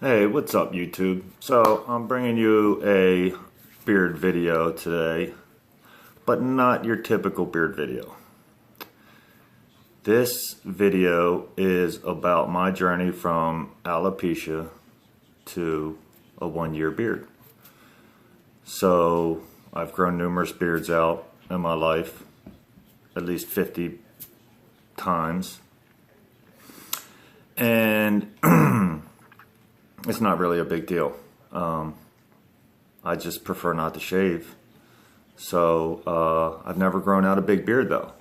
Hey, what's up YouTube? So I'm bringing you a beard video today, but not your typical beard video. This video is about my journey from alopecia to a 1-year beard. So I've grown numerous beards out in my life, at least 50 times. And it's not really a big deal. I just prefer not to shave. So I've never grown out a big beard though.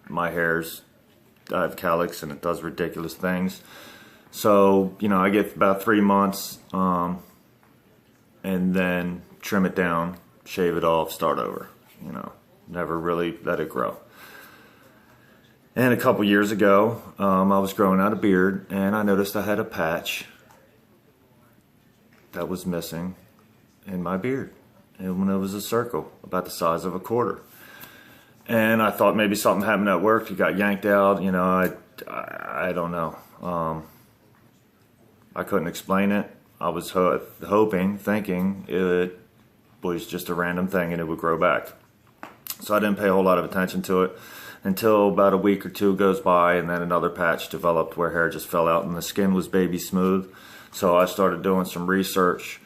My hair's, I have calyx and it does ridiculous things. So, I get about 3 months and then trim it down, shave it off, start over. Never really let it grow. And a couple years ago, I was growing out a beard and I noticed I had a patch that was missing in my beard. And when it was a circle about the size of a quarter. And I thought maybe something happened at work. It got yanked out. I don't know. I couldn't explain it. I was thinking it was just a random thing and it would grow back. So I didn't pay a whole lot of attention to it until about a week or two goes by, and then another patch developed where hair just fell out and the skin was baby smooth. So I started doing some research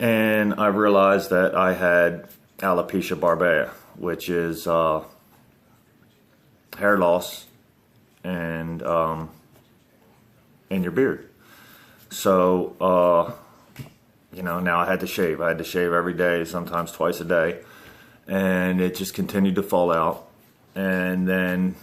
and I realized that I had alopecia barbea, which is hair loss and in your beard. So now I had to shave. I had to shave every day, sometimes twice a day, and it just continued to fall out. And then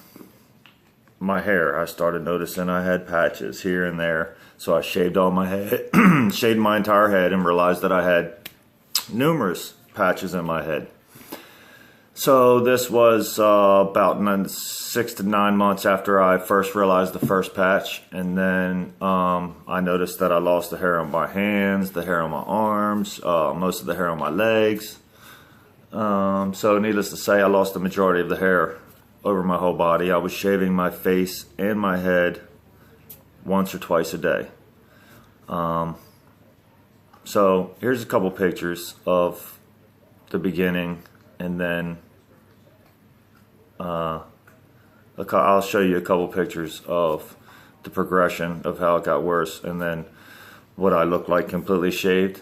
my hair, I started noticing I had patches here and there. So I shaved all my head, shaved my entire head, and realized that I had numerous patches in my head. So this was about 6 to 9 months after I first realized the first patch. And then I noticed that I lost the hair on my hands, the hair on my arms, most of the hair on my legs. So needless to say, I lost the majority of the hair over my whole body. I was shaving my face and my head once or twice a day. So here's a couple pictures of the beginning, and then I'll show you a couple pictures of the progression of how it got worse, and then what I look like completely shaved.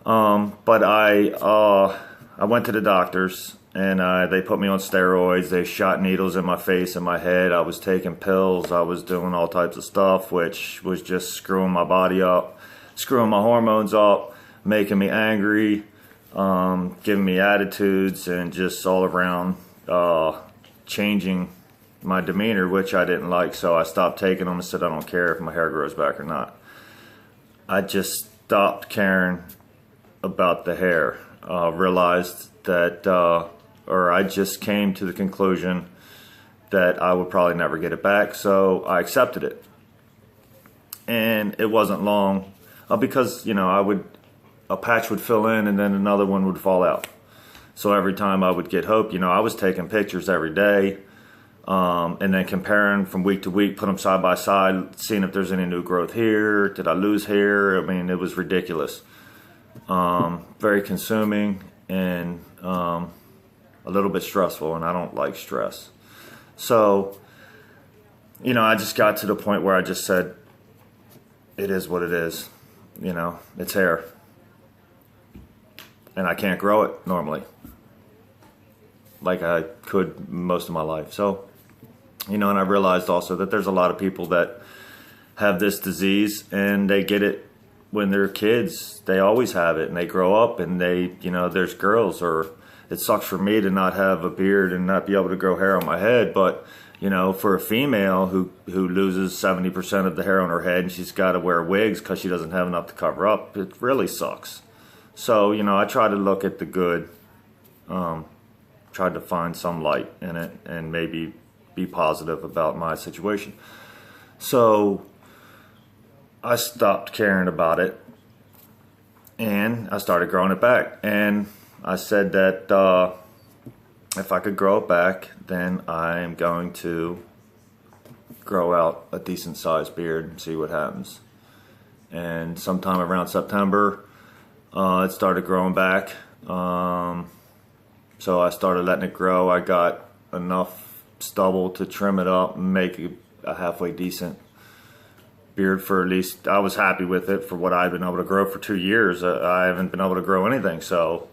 But I went to the doctors and they put me on steroids. They shot needles in my face and my head. I was taking pills. I was doing all types of stuff, which was just screwing my body up, screwing my hormones up, making me angry, giving me attitudes, and just all around changing my demeanor, which I didn't like. So I stopped taking them and said, I don't care if my hair grows back or not. I just stopped caring about the hair. Realized that, or I just came to the conclusion that I would probably never get it back, so I accepted it. And it wasn't long, because a patch would fill in and then another one would fall out. So every time I would get hope, I was taking pictures every day, and then comparing from week to week, put them side by side, seeing if there's any new growth here. Did I lose hair? I mean, it was ridiculous. Very consuming and a little bit stressful, and I don't like stress. So, I just got to the point where I just said, it is what it is. It's hair. And I can't grow it normally like I could most of my life. So, and I realized also that there's a lot of people that have this disease and they get it when they're kids, they always have it, and they grow up and they, you know, there's girls, or it sucks for me to not have a beard and not be able to grow hair on my head, but you know, for a female who loses 70% of the hair on her head and she's got to wear wigs because she doesn't have enough to cover up, it really sucks. So, you know, I try to look at the good, tried to find some light in it and maybe be positive about my situation. So I stopped caring about it and I started growing it back. And I said that if I could grow it back, then I'm going to grow out a decent sized beard and see what happens. And sometime around September, it started growing back. So I started letting it grow. I got enough stubble to trim it up and make a halfway decent beard for at least, I was happy with it for what I've been able to grow for 2 years. I haven't been able to grow anything, so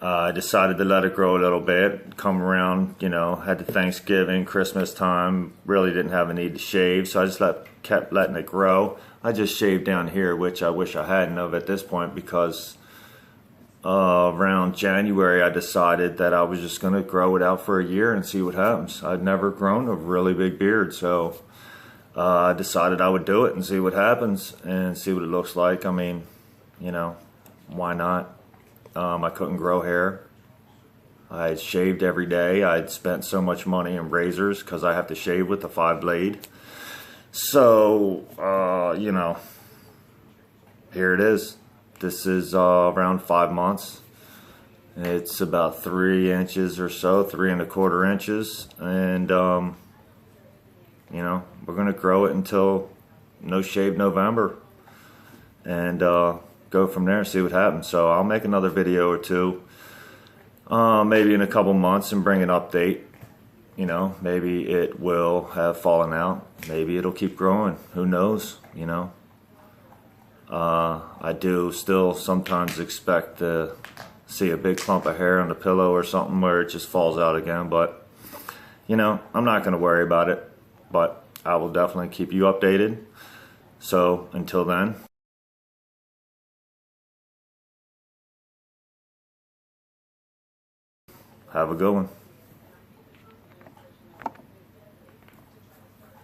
I decided to let it grow a little bit. Come around, you know, had the Thanksgiving, Christmas time, really didn't have a need to shave, so I just kept letting it grow. I just shaved down here, which I wish I hadn't of at this point, because around January I decided that I was just going to grow it out for a year and see what happens. I'd never grown a really big beard, so I decided I would do it and see what happens and see what it looks like. I mean, you know, why not? I couldn't grow hair. I shaved every day. I'd spent so much money in razors because I have to shave with the 5-blade. So, you know, here it is. This is around 5 months. It's about 3 inches or so, 3¼ inches. And, you know, we're going to grow it until No Shave November. And go from there and see what happens. So I'll make another video or two, maybe in a couple months, and bring an update. You know, maybe it will have fallen out. Maybe it'll keep growing. Who knows, you know. I do still sometimes expect to see a big clump of hair on the pillow or something where it just falls out again. But, you know, I'm not going to worry about it. But I will definitely keep you updated. So until then, have a good one.